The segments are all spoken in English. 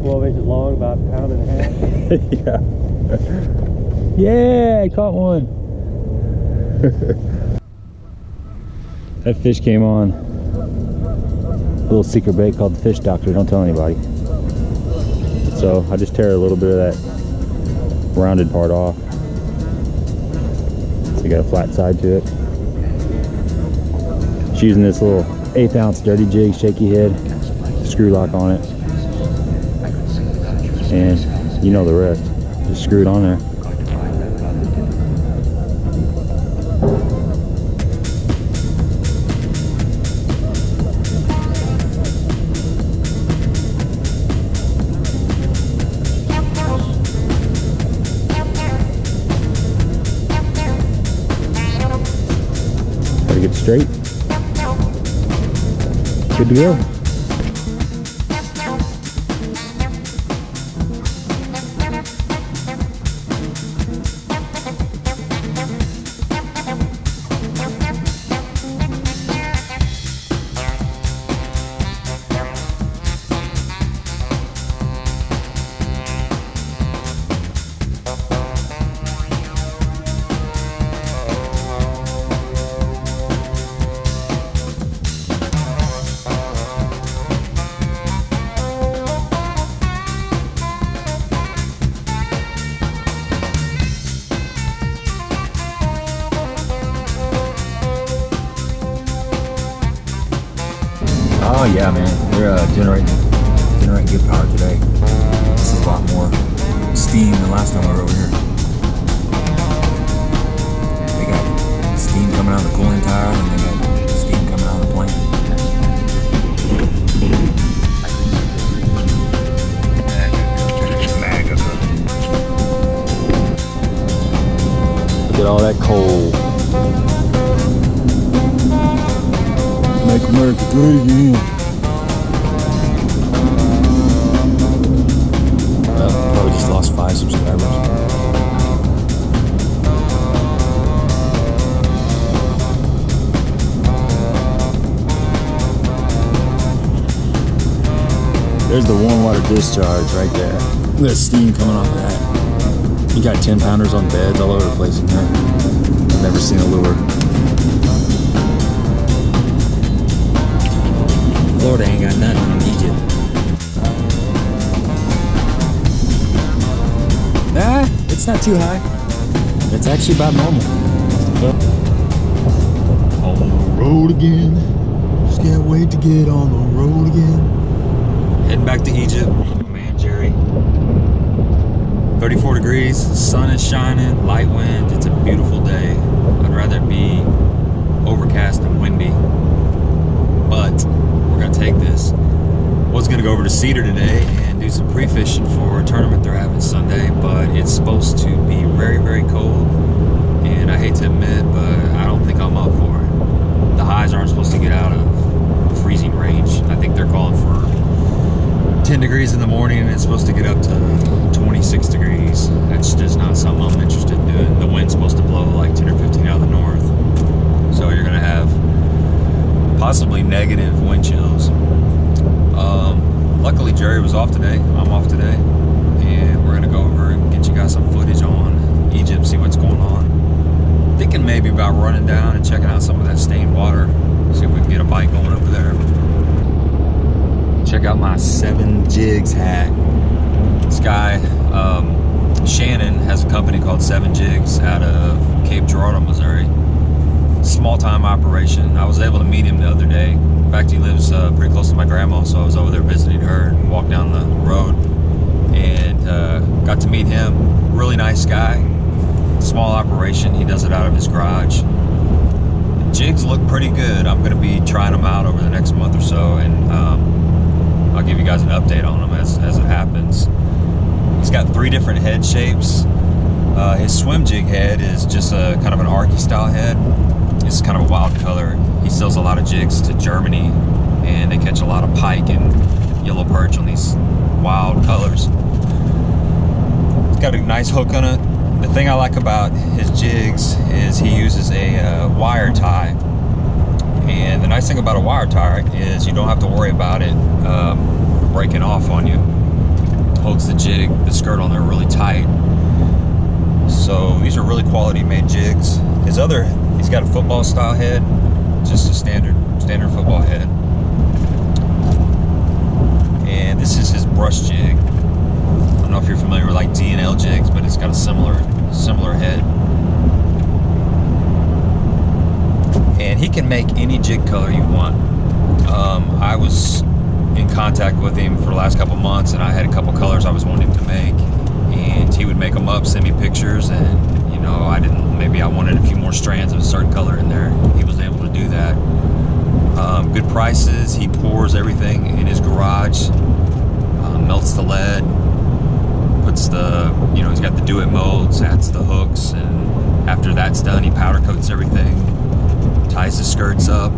12 inches long, about a pound and a half. Yeah. Yeah, I caught one. That fish came on. A little secret bait called the fish doctor. Don't tell anybody. So I just tear a little bit of that rounded part off. So you got a flat side to it. Just using this little 1/8 ounce dirty jig, shaky head, screw lock on it. And you know the rest. Just screw it on there. Gotta get straight. Good to go. Oh yeah, man, they're generating good power today. This is a lot more steam than last time I was over here. They got steam coming out of the cooling tower, and they got steam coming out of the plane. Look at all that coal. Make America great again. Well, probably just lost 5 subscribers. There's the warm water discharge right there. Look at the steam coming off that. You got 10-pounders on beds all over the place in there. I've never seen a lure. Florida ain't got nothing in Egypt. Nah, it's not too high. It's actually about normal. On the road again. Just can't wait to get on the road again. Heading back to Egypt. Oh man, Jerry. 34 degrees, sun is shining, light wind. It's a beautiful day. I'd rather it be overcast and windy, but we're gonna take this. Was gonna go over to Cedar today and do some pre-fishing for a tournament they're having Sunday, but it's supposed to be very, very cold, and I hate to admit, but I don't think I'm up for it. The highs aren't supposed to get out of freezing range. I think they're calling for 10 degrees in the morning, and it's supposed to get up to 26 degrees. That's just not something I'm interested in doing. The wind's supposed to blow like 10 or 15 out of the north, so you're gonna have possibly negative wind chills. Luckily Jerry was off today. I'm off today, and we're gonna go over and get you guys some footage on Egypt, see what's going on. Thinking maybe about running down and checking out some of that stained water, see if we can get a bite going over there. Check out my 7 Jigs hat. This guy Shannon has a company called 7 Jigs out of Cape Girardeau, Missouri. Small time operation. I was able to meet him the other day. In fact, he lives pretty close to my grandma, so I was over there visiting her and walked down the road and got to meet him. Really nice guy. Small operation. He does it out of his garage. The jigs look pretty good. I'm going to be trying them out over the next month or so, and I'll give you guys an update on them as it happens. He's got 3 different head shapes. His swim jig head is just a kind of an arky style head. It's kind of a wild color. He sells a lot of jigs to Germany, and they catch a lot of pike and yellow perch on these wild colors. It's got a nice hook on it. The thing I like about his jigs is he uses a wire tie. And the nice thing about a wire tie is you don't have to worry about it breaking off on you. holds the jig, the skirt on there really tight. So these are really quality made jigs. He's got a football style head, just a standard football head. And this is his brush jig. I don't know if you're familiar with like D&L jigs, but it's got a similar head. And he can make any jig color you want. I was in contact with him for the last couple months, and I had a couple colors I was wanting to make, and he would make them up, send me pictures, and you know, maybe I wanted a few more strands of a certain color in there. He was able to do that. Good prices. He pours everything in his garage, melts the lead, puts the, you know, he's got the do-it molds, adds the hooks, and after that's done, he powder coats everything, ties the skirts up,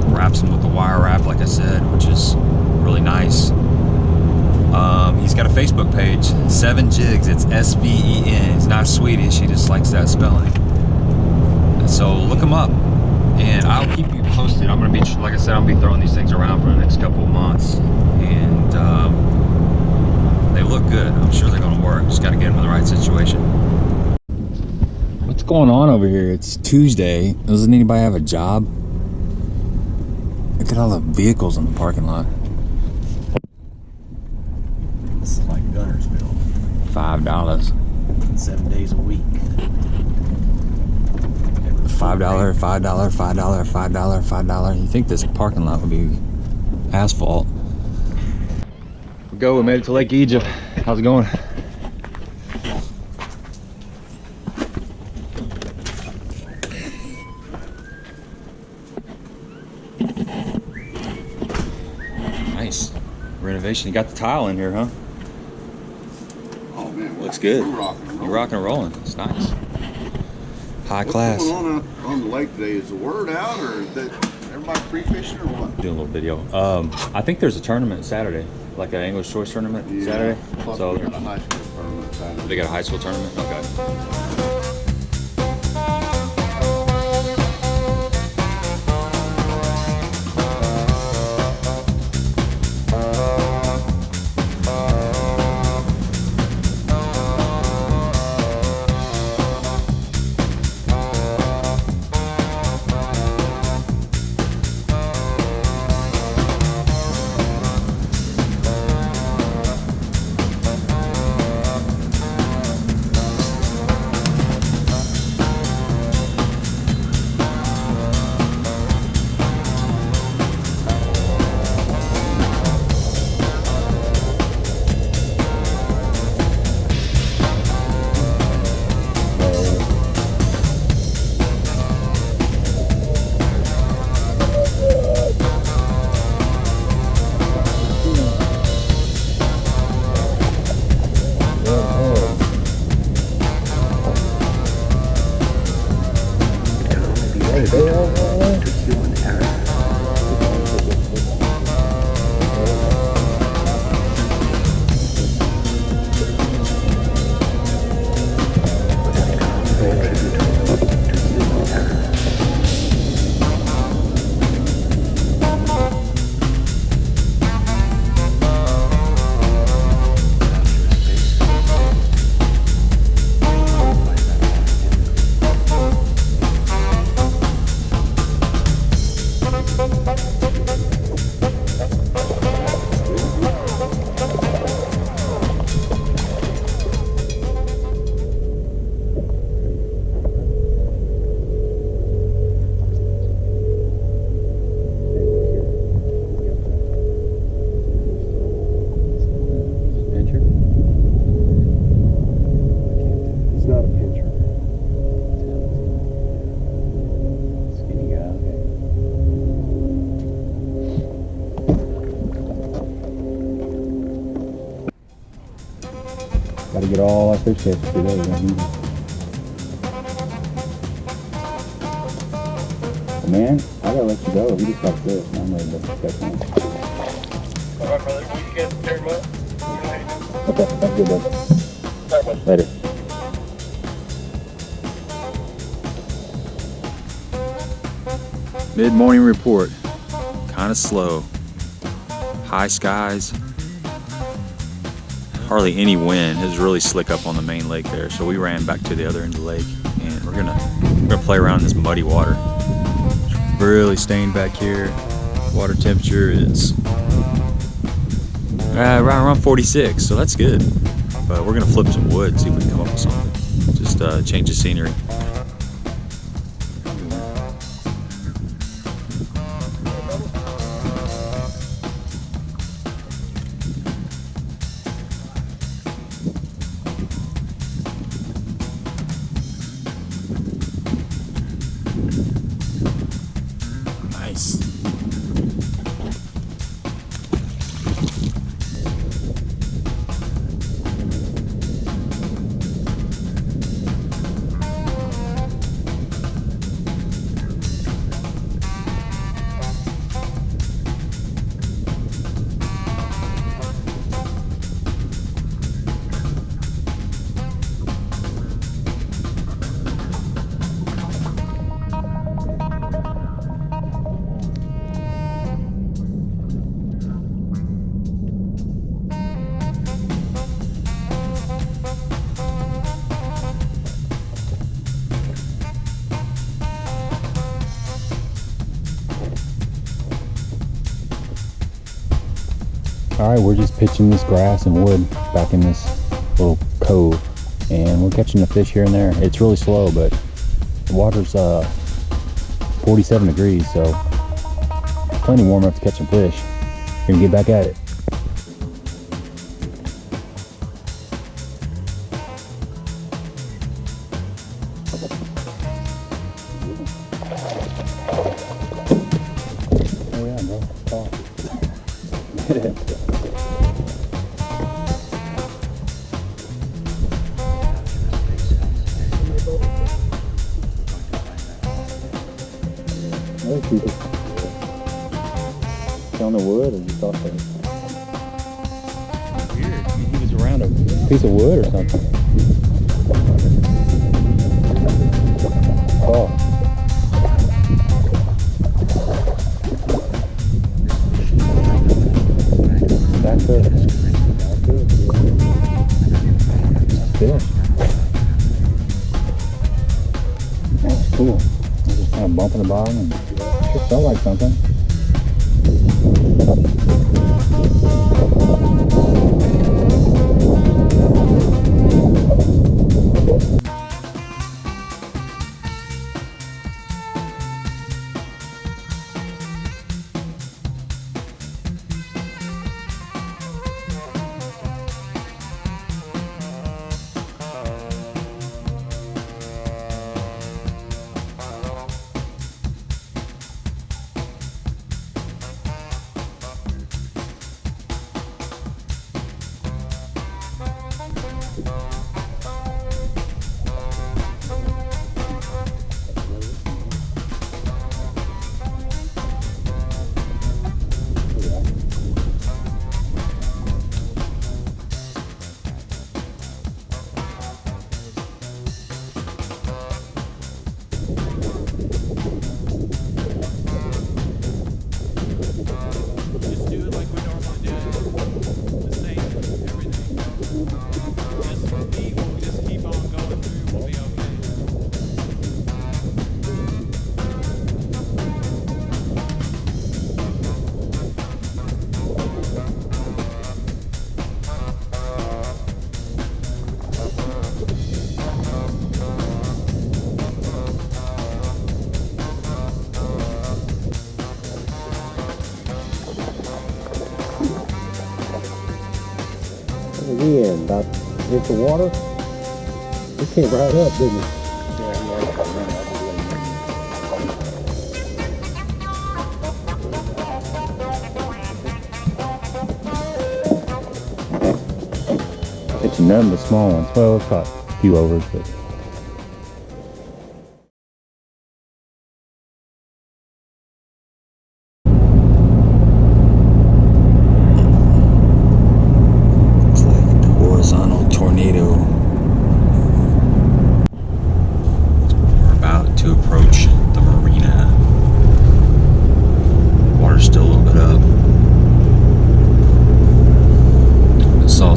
wraps them with the wire wrap, like I said, which is really nice. He's got a Facebook page, 7 Jigs. It's S-V-E-N. He's not Swedish. He just likes that spelling. So look him up, and I'll keep you posted. I'm gonna be, like I said, I'll be throwing these things around for the next couple of months, and they look good. I'm sure they're gonna work. Just got to get them in the right situation. What's going on over here? It's Tuesday. Doesn't anybody have a job? Look at all the vehicles in the parking lot. It's like Gunnersville. $5. 7 days a week. $5, $5. You think this parking lot would be asphalt? We made it to Lake Egypt. How's it going? Nice renovation. You got the tile in here, huh? Oh man, looks good. You're You're rocking and rolling. It's nice. High class. What's going on the lake today? Is the word out, or is that everybody pre-fishing, or what? Doing a little video. I think there's a tournament Saturday, like an English choice tournament Saturday. Plus So we got a high school tournament Saturday. they got a high school tournament. Okay. Gotta get all our fish catches today. Man, I gotta let you go. He just got this, and I'm ready to catch him. Alright, brother. Will you get there, bud? Okay, that's good, bud. Sorry, bud. Later. Mid-morning report. Kind of slow. High skies. hardly any wind. It was really slick up on the main lake there, so we ran back to the other end of the lake, and we're gonna play around in this muddy water. It's really stained back here. Water temperature is around 46, so that's good. But we're gonna flip some wood, see if we can come up with something. Just change the scenery. Nice. All right, we're just pitching this grass and wood back in this little cove, and we're catching a fish here and there. It's really slow, but the water's 47 degrees, so plenty warm enough to catch some fish. We're gonna get back at it. Oh yeah, bro. Oh. Get it. Other people on the wood, or just off the weird. I mean, he was around a piece of wood or something. Oh. That's good. That's good. Fish. That's cool. Just kind of bumping the bottom, and sure felt like something. Again, about hit the water. It came right up, didn't it? It's none but small ones. Well, it's caught a few overs, but.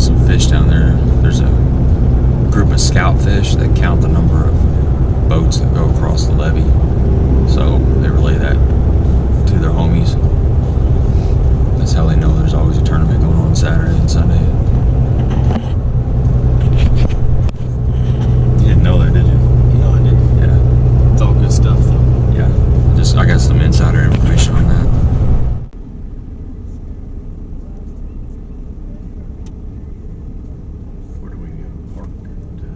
some fish down there. There's a group of scout fish that count the number of boats that go across the levee. So they relay that to their homies. That's how they know there's always a tournament going on Saturday and Sunday. You didn't know that, did you? No, I didn't. Yeah. It's all good stuff, though. Yeah. I got some insider information on that. Where do we park to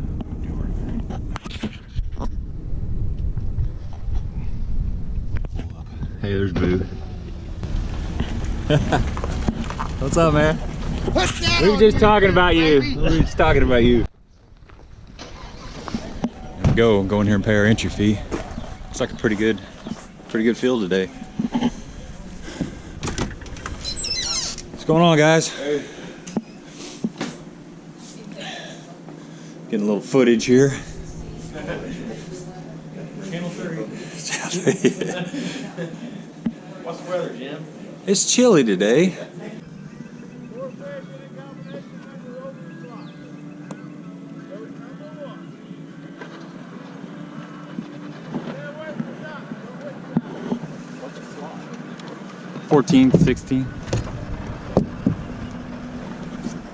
Hey, there's Boo. What's up, man? What's that? We were just talking about you. We were just talking about you. There we go. Go in here and pay our entry fee. Looks like a pretty good field today. What's going on, guys? Hey. Getting a little footage here. Channel 30. What's the weather, Jim? It's chilly today. What's the slot? 14, 16.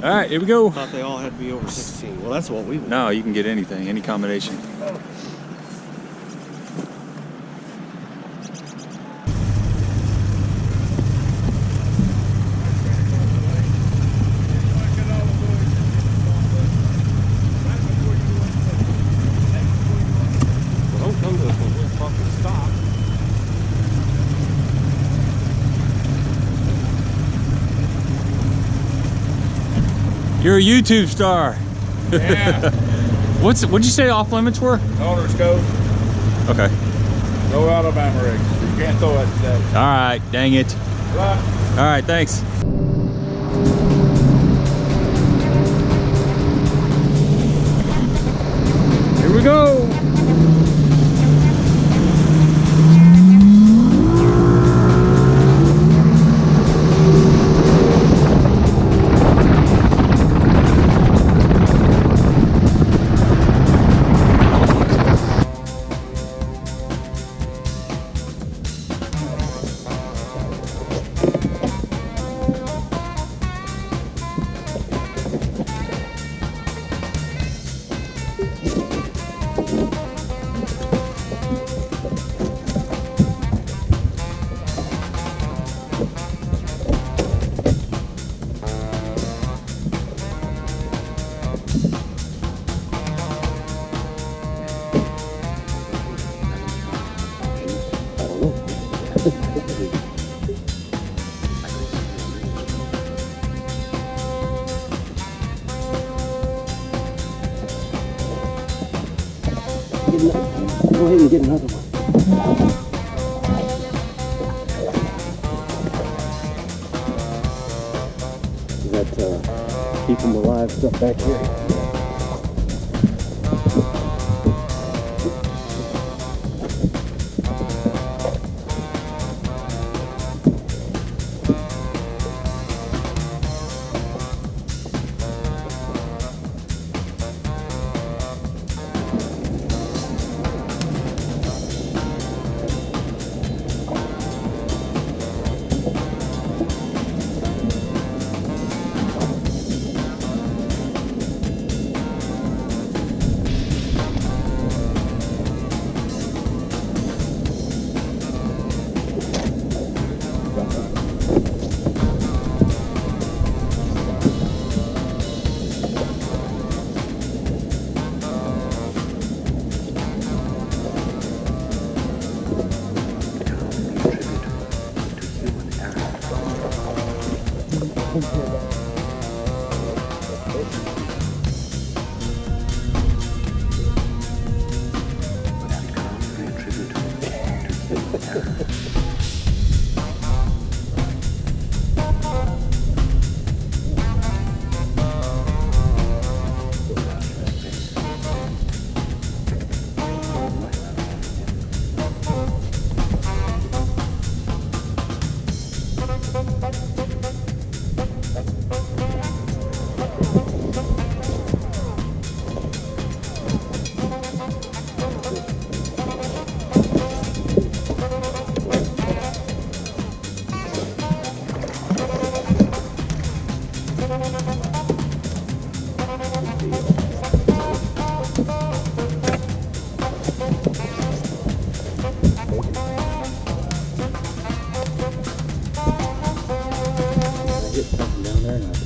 All right, here we go. I thought they all had to be over 16. Well, that's what we would. No, you can get anything, any combination. Well, don't come to us when we're fucking stop. You're a YouTube star. Yeah. What'd you say off limits were? Owner's code. Okay. No Alabama rigs. You can't throw that today. All right, dang it. Right. All right, thanks. Here we go. Go ahead and get another one. That keep them alive stuff back here.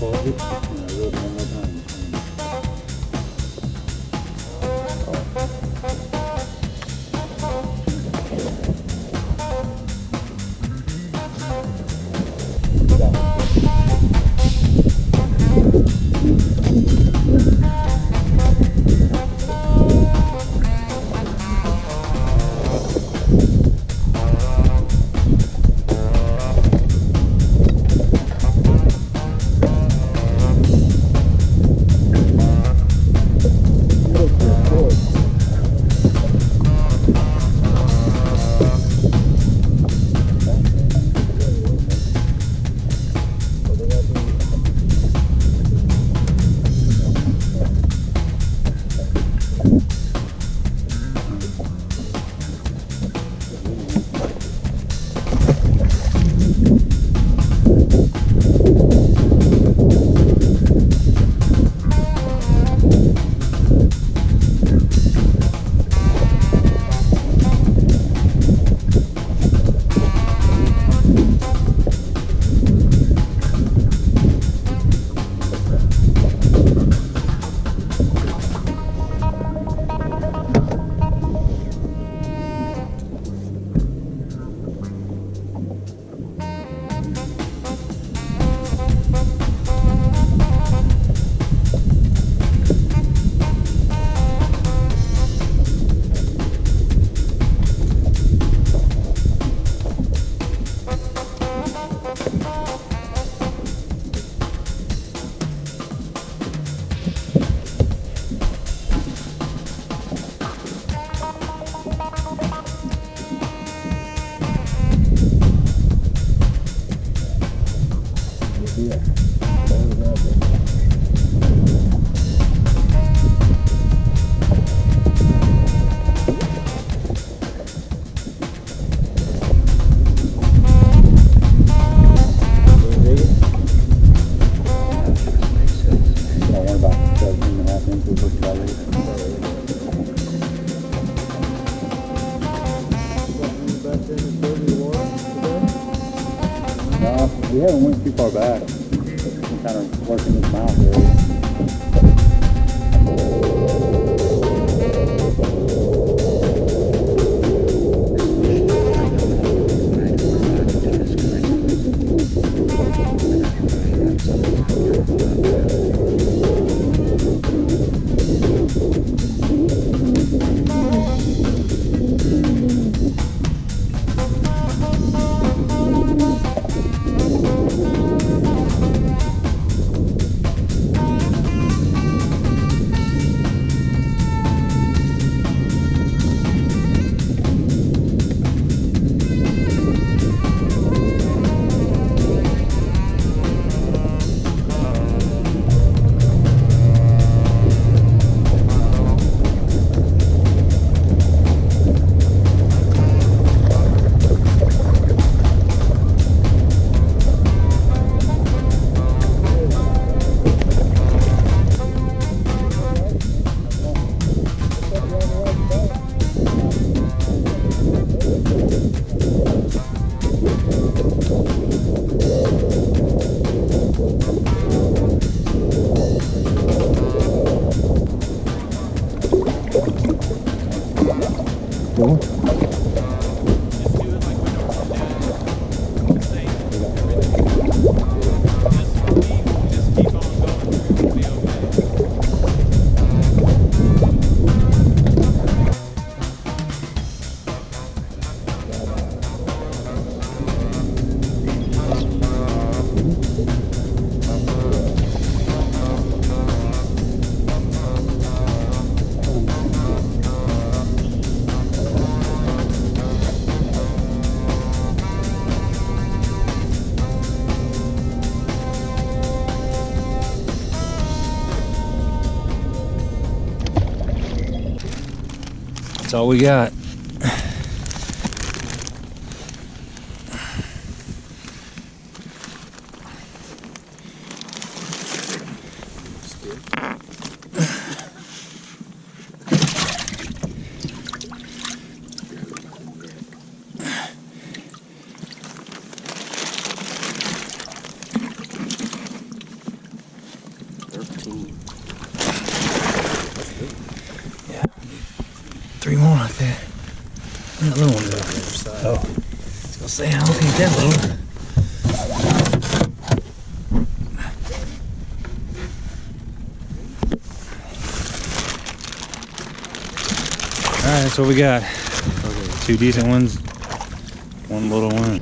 Pause it. Yeah, reel it one more time. We haven't went too far back. We're kind of working this mouth area. That's all we got. 13. Yeah. 3 more like that. Where'd that little one go? Oh. I was gonna say, I don't think that little. Alright, that's what we got. Okay, 2 decent ones, 1 little one.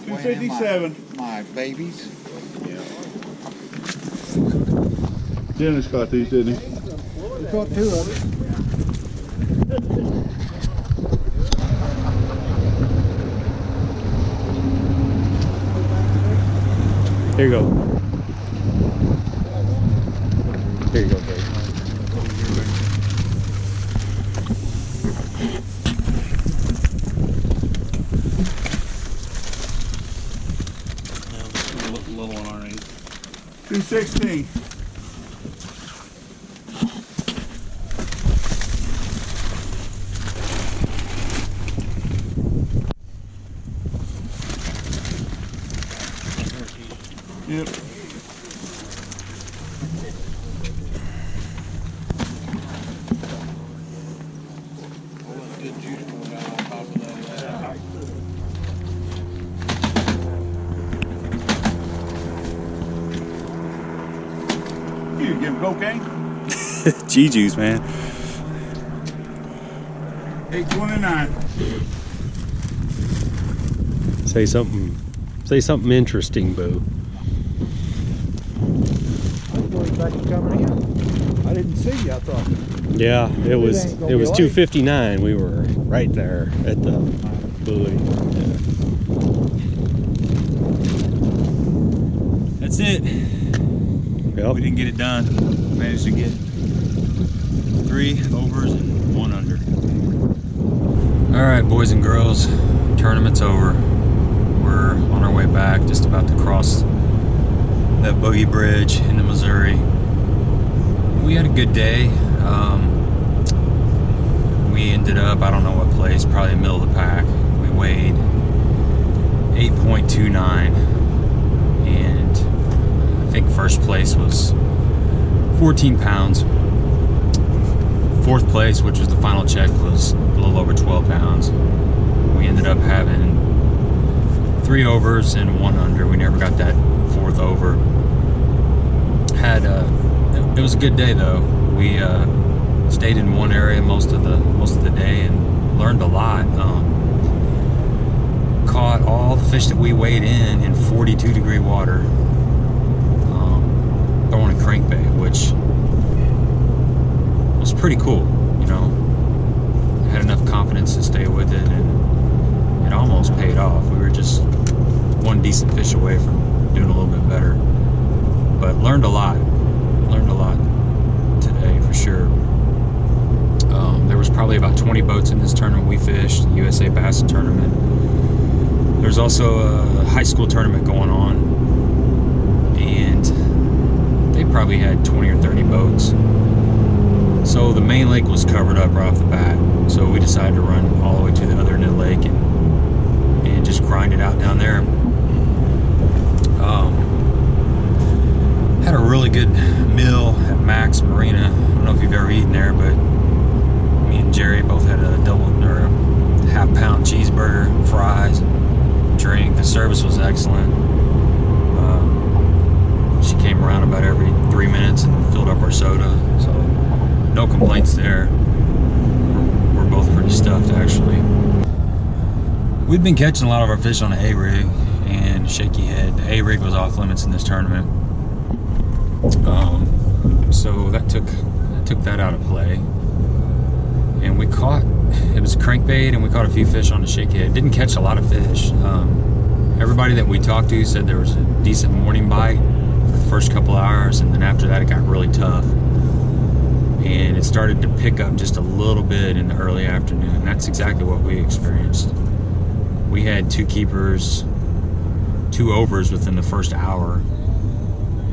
257. My babies. Dennis caught these, didn't he? We caught 2 of them. Here you go. Here you go, Dave. Little one already. 216. Yep. You give him cocaine? G-Juice, man. 829. Say something interesting, Boo. I was going back to coming in. I didn't see you, I thought. Yeah, it was ain't gonna be late. 2:59. We were right there at the buoy. That's it. Yep. We didn't get it done. Managed to get 3 overs and 1 under. All right, boys and girls, tournament's over. We're on our way back, just about to cross that boogie bridge into Missouri. We had a good day. We ended up, I don't know what place, probably the middle of the pack. We weighed 8.29, and I think first place was 14 pounds. 4th place, which was the final check, was a little over 12 pounds. We ended up having 3 overs and 1 under. We never got that 4th over. It was a good day though. We stayed in one area most of the day and learned a lot. Caught all the fish that we weighed in 42-degree water, throwing a crankbait, which was pretty cool. You know, I had enough confidence to stay with it, and it almost paid off. We were just 1 decent fish away from doing a little bit better, but learned a lot today for sure. There was probably about 20 boats in this tournament we fished, the USA BASSIN tournament. There's also a high school tournament going on, and they probably had 20 or 30 boats. So the main lake was covered up right off the bat, so we decided to run all the way to the other end of the lake and just grind it out down there. Had a really good meal at Max Marina. I don't know if you've ever eaten there, but me and Jerry both had a half-pound cheeseburger, fries, drink. The service was excellent. She came around about every 3 minutes and filled up our soda, so no complaints there. We're both pretty stuffed, actually. We'd been catching a lot of our fish on the A-rig and shaky head. The A-rig was off limits in this tournament, so that took that out of play. And we caught, it was crankbait, and we caught a few fish on the shaky head. Didn't catch a lot of fish. Everybody that we talked to said there was a decent morning bite for the first couple hours, and then after that it got really tough. And it started to pick up just a little bit in the early afternoon. That's exactly what we experienced. We had 2 keepers, 2 overs within the first hour,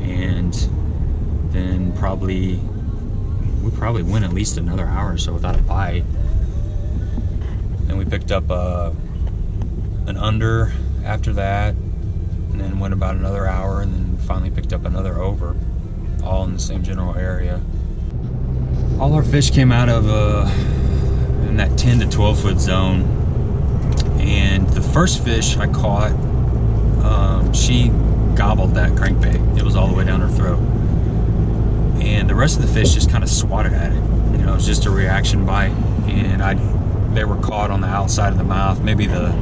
and then we probably went at least another hour or so without a bite. Then we picked up an under after that, and then went about another hour, and then finally picked up another over, all in the same general area. All our fish came out of in that 10 to 12 foot zone, and the first fish I caught, she gobbled that crankbait. It was all the way down her throat, and the rest of the fish just kind of swatted at it. You know, it was just a reaction bite, and they were caught on the outside of the mouth. Maybe the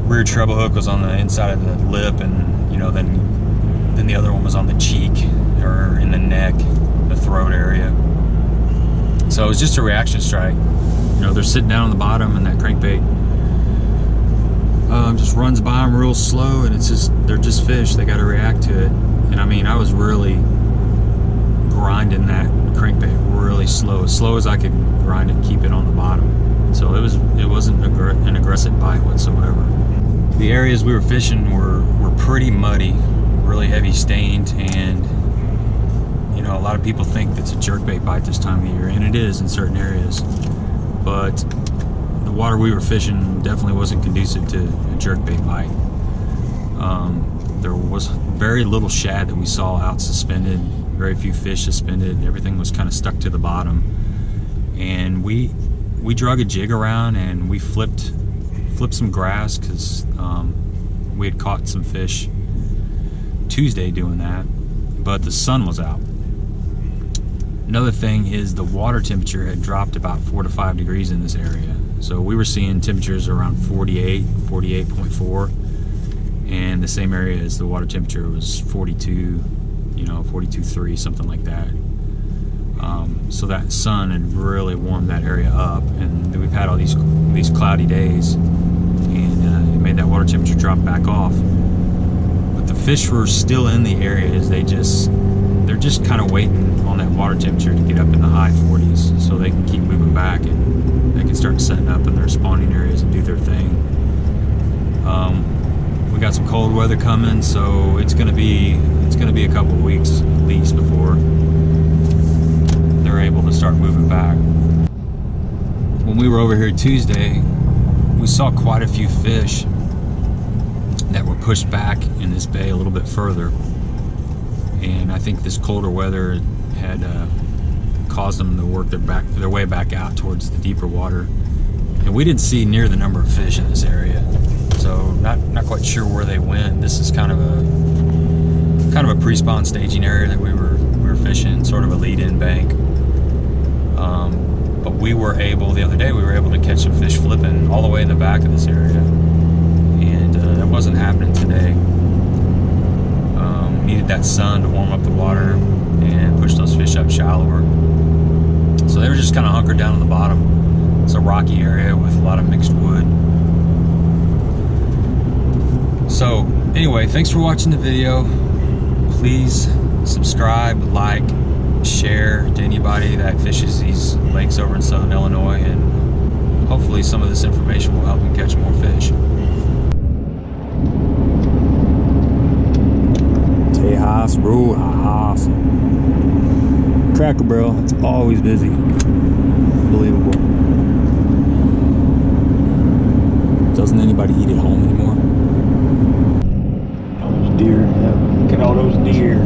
rear treble hook was on the inside of the lip, and you know, then the other one was on the cheek or in the neck, the throat area. So it was just a reaction strike. You know, they're sitting down on the bottom, and that crankbait just runs by them real slow, and they're just fish. They got to react to it. And I mean, I was really grinding that crankbait really slow, as slow as I could grind it and keep it on the bottom. So it wasn't an aggressive bite whatsoever. The areas we were fishing were pretty muddy, really heavy stained, and you know, a lot of people think it's a jerkbait bite this time of year, and it is in certain areas, but the water we were fishing definitely wasn't conducive to a jerkbait bite. There was very little shad that we saw out suspended, very few fish suspended. Everything was kind of stuck to the bottom, and we drug a jig around, and we flipped some grass because we had caught some fish Tuesday doing that, but the sun was out. Another thing is the water temperature had dropped about 4 to 5 degrees in this area. So we were seeing temperatures around 48, 48.4, and the same area as the water temperature was 42, you know, 42.3, something like that. So that sun had really warmed that area up, and we've had all these cloudy days, and it made that water temperature drop back off. But the fish were still in the areas. They're just kind of waiting on that water temperature to get up in the high 40s so they can keep moving back, and they can start setting up in their spawning areas and do their thing. We got some cold weather coming, so it's gonna be a couple of weeks at least before they're able to start moving back. When we were over here Tuesday, we saw quite a few fish that were pushed back in this bay a little bit further, and I think this colder weather had caused them to work their way back out towards the deeper water, and we didn't see near the number of fish in this area, so not quite sure where they went. This is kind of a pre-spawn staging area that we were fishing, sort of a lead-in bank. But the other day we were able to catch some fish flipping all the way in the back of this area, and that wasn't happening today. Needed that sun to warm up the water and push those fish up shallower. So they were just kind of hunkered down on the bottom. It's a rocky area with a lot of mixed wood. So anyway, thanks for watching the video. Please subscribe, like, share to anybody that fishes these lakes over in southern Illinois, and hopefully some of this information will help you catch more fish. Tejas, bro, Hawgz. Cracker Barrel, it's always busy. Unbelievable. Doesn't anybody eat at home anymore? All those deer, look at all those deer.